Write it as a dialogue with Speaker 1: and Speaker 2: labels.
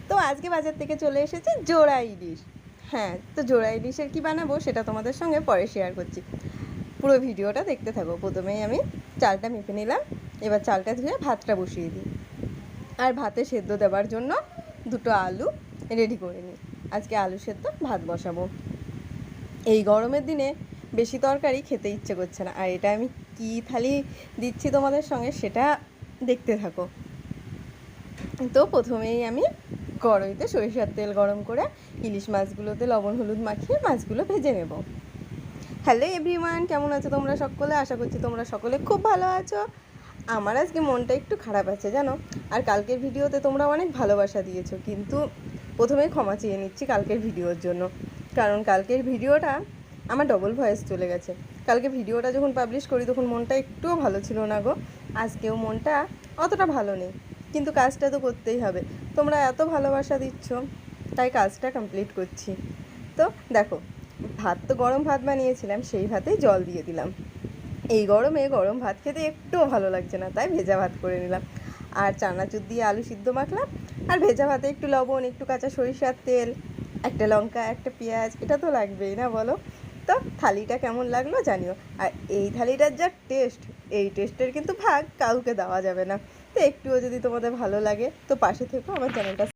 Speaker 1: তো আজকে বাজার থেকে চলে এসেছে জোড়া ইলিশ। হ্যাঁ, তো জোড়া ইলিশের কী বানাবো সেটা তোমাদের সঙ্গে পরে শেয়ার করছি। পুরো ভিডিওটা দেখতে থাকো। প্রথমেই আমি চালটা মেপে নিলাম। এবার চালটা ধুয়ে ভাতটা বসিয়ে দিই। আর ভাতে সেদ্ধ দেওয়ার জন্য দুটো আলু রেডি করে নিই। আজকে আলু সেদ্ধ ভাত বসাবো। এই গরমের দিনে বেশি তরকারি খেতে ইচ্ছে করছে না। আর এটা আমি কী থালি দিচ্ছি তোমাদের সঙ্গে সেটা দেখতে থাকো। তো প্রথমেই আমি কড়াইতে সরিষার তেল গরম করে ইলিশ মাছগুলোতে লবণ হলুদ মাখিয়ে মাছগুলো ভেজে নেব। হ্যালো এভরিওয়ান, কেমন আছো তোমরা সকলে? আশা করছি তোমরা সকলে খুব ভালো আছো। আমার আজকে মনটা একটু খারাপ আছে জানো। আর কালকের ভিডিওতে তোমরা অনেক ভালোবাসা দিয়েছো, কিন্তু প্রথমেই ক্ষমা চেয়ে নিচ্ছি কালকের ভিডিওর জন্য। কারণ কালকের ভিডিওটা আমার ডবল ভয়েস চলে গেছে। কালকে ভিডিওটা যখন পাবলিশ করি তখন মনটা একটুও ভালো ছিল না গো। আজকেও মনটা অতটা ভালো নেই, কিন্তু কাজটা তো করতেই হবে। তোমরা এত ভালোবাসা দিচ্ছ, তাই কাজটা কমপ্লিট করছি। তো দেখো, ভাত তো গরম ভাত বানিয়েছিলাম, সেই ভাতেই জল দিয়ে দিলাম। এই গরমে গরম ভাত খেতে একটুও ভালো লাগছে না, তাই ভেজা ভাত করে নিলাম। আর চানাচুর দিয়ে আলু সিদ্ধ মাখলাম। আর ভেজা ভাতে একটু লবণ, একটু কাঁচা সরিষার তেল, একটা লঙ্কা, একটা পেঁয়াজ, এটা তো লাগবেই না বলো? তো থালিটা কেমন লাগলো জানিও। আর এই থালিটার যা টেস্ট, এই টেস্টের কিন্তু ভাগ কাউকে দেওয়া যাবে না। তো একটুও যদি তোমাদের ভালো লাগে তো পাশে থেকো, আমার চ্যানেলটা